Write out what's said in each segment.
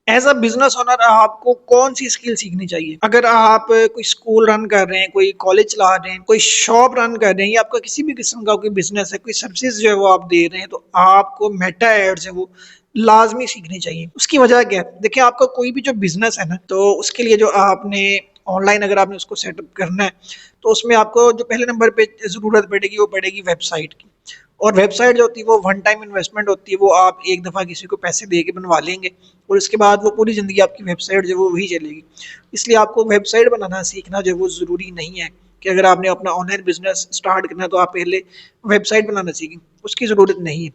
As a business owner आपको कौन सी skill सीखनी चाहिए? अगर आप कोई स्कूल रन कर रहे हैं, कोई कॉलेज चला रहे हैं, कोई शॉप रन कर रहे हैं, या आपका किसी भी किस्म का कोई बिजनेस है, कोई सर्विस जो है वो आप दे रहे हैं, तो आपको मेटा एड्स है वो लाजमी सीखनी चाहिए। उसकी वजह क्या है? देखिए, आपका कोई भी जो बिजनेस है ना, तो उसके लिए जो आपने ऑनलाइन अगर आपने उसको सेटअप करना है, तो उसमें आपको जो पहले नंबर पे जरूरत पड़ेगी वो पड़ेगी वेबसाइट की। और वेबसाइट जो होती है वो वन टाइम इन्वेस्टमेंट होती है, वो आप एक दफ़ा किसी को पैसे दे के बनवा लेंगे और उसके बाद वो पूरी ज़िंदगी आपकी वेबसाइट जो है वो वही चलेगी। इसलिए आपको वेबसाइट बनाना सीखना जो है वो ज़रूरी नहीं है कि अगर आपने अपना ऑनलाइन बिजनेस स्टार्ट करना है तो आप पहले वेबसाइट बनाना सीखें, उसकी ज़रूरत नहीं है।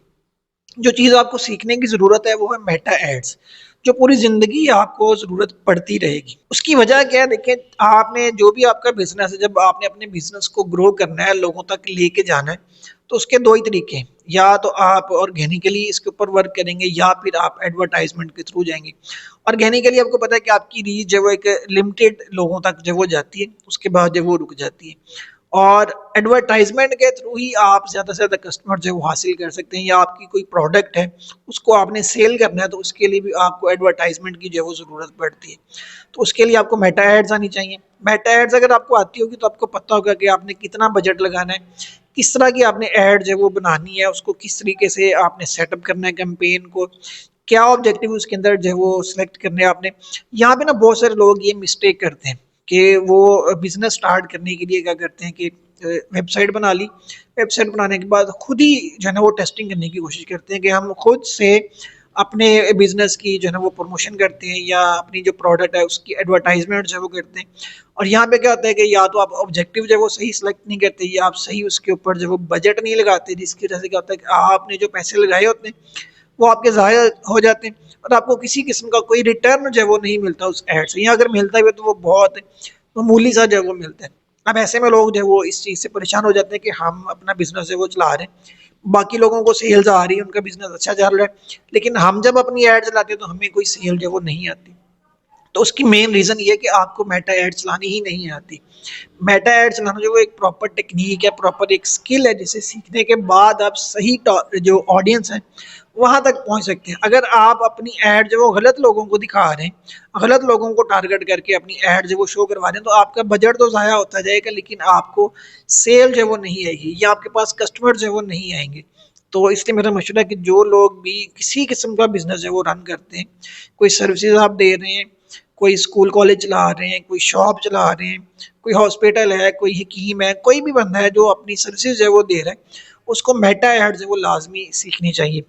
जो चीज़ आपको सीखने की ज़रूरत है वो है मेटा एड्स, जो पूरी ज़िंदगी आपको ज़रूरत पड़ती रहेगी। उसकी वजह क्या है? देखिए, आपने जो भी आपका बिजनेस है, जब आपने अपने बिजनेस को ग्रो करना है, लोगों तक लेके जाना है, तो उसके दो ही तरीके हैं। या तो आप ऑर्गेनिकली इसके ऊपर वर्क करेंगे या फिर आप एडवर्टाइजमेंट के थ्रू जाएंगे। ऑर्गेनिकली आपको पता है कि आपकी रीच जो है वो एक लिमिटेड लोगों तक जो वो जाती है, उसके बाद जो वो रुक जाती है। और एडवर्टाइजमेंट के थ्रू ही आप ज़्यादा से ज़्यादा कस्टमर जो है वो हासिल कर सकते हैं। या आपकी कोई प्रोडक्ट है, उसको आपने सेल करना है, तो उसके लिए भी आपको एडवर्टाइजमेंट की जो है वो ज़रूरत पड़ती है। तो उसके लिए आपको मेटा एड्स आनी चाहिए। मेटा एड्स अगर आपको आती होगी तो आपको पता होगा कि आपने कितना बजट लगाना है, किस तरह की आपने एड जो है वो बनानी है, उसको किस तरीके से आपने सेटअप करना है कैंपेन को, क्या ऑब्जेक्टिव उसके अंदर जो है वो सिलेक्ट करने हैं आपने। यहाँ पे ना बहुत सारे लोग ये मिस्टेक करते हैं कि वो बिजनेस स्टार्ट करने के लिए क्या करते हैं कि वेबसाइट बना ली, वेबसाइट बनाने के बाद खुद ही जो है ना वो टेस्टिंग करने की कोशिश करते हैं कि हम खुद से अपने बिजनेस की जो है ना वो प्रमोशन करते हैं या अपनी जो प्रोडक्ट है उसकी एडवर्टाइजमेंट जो है वो करते हैं। और यहाँ पे क्या होता है कि या तो आप ऑब्जेक्टिव जो है वो सही सिलेक्ट नहीं करते, या आप सही उसके ऊपर जो वो बजट नहीं लगाते, जिसकी वजह से क्या होता है कि आपने जो पैसे लगाए होते हैं वो आपके ज़ाया हो जाते हैं और आपको किसी किस्म का कोई रिटर्न जो है वो नहीं मिलता उस एड से, या अगर मिलता है तो वो बहुत मामूली सा जो है वो मिलता है। अब ऐसे में लोग जो है वो इस चीज़ से परेशान हो जाते हैं कि हम अपना बिजनेस है वो चला रहे हैं, बाकी लोगों को सेल्स आ रही है, उनका बिजनेस अच्छा चल रहा है, लेकिन हम जब अपनी एड चलाते हैं तो हमें कोई सेल जो है वो नहीं आती। तो उसकी मेन रीज़न ये है कि आपको मेटा एड चलानी ही नहीं आती। मेटा एड चलाना जो वो एक प्रॉपर टेक्निक है, प्रॉपर एक स्किल है, जिसे सीखने के बाद आप सही जो ऑडियंस है वहां तक पहुंच सकते हैं। अगर आप अपनी एड जो वो गलत लोगों को दिखा रहे हैं, गलत लोगों को टारगेट करके अपनी एड जो वो शो करवा रहे हैं, तो आपका बजट तो ज़ाया होता जाएगा, लेकिन आपको सेल जो वो नहीं आएगी या आपके पास कस्टमर जो वो नहीं आएंगे। तो इसलिए मेरा मशवरा है कि जो लोग भी किसी किस्म का बिजनेस है वो रन करते हैं, कोई सर्विसेज आप दे रहे हैं, कोई स्कूल कॉलेज चला रहे हैं, कोई शॉप चला रहे हैं, कोई हॉस्पिटल है, कोई हकीम है, कोई भी बंदा है जो अपनी सर्विसेज है वो दे रहा है, उसको मेटा एड्स है वो लाजमी सीखनी चाहिए।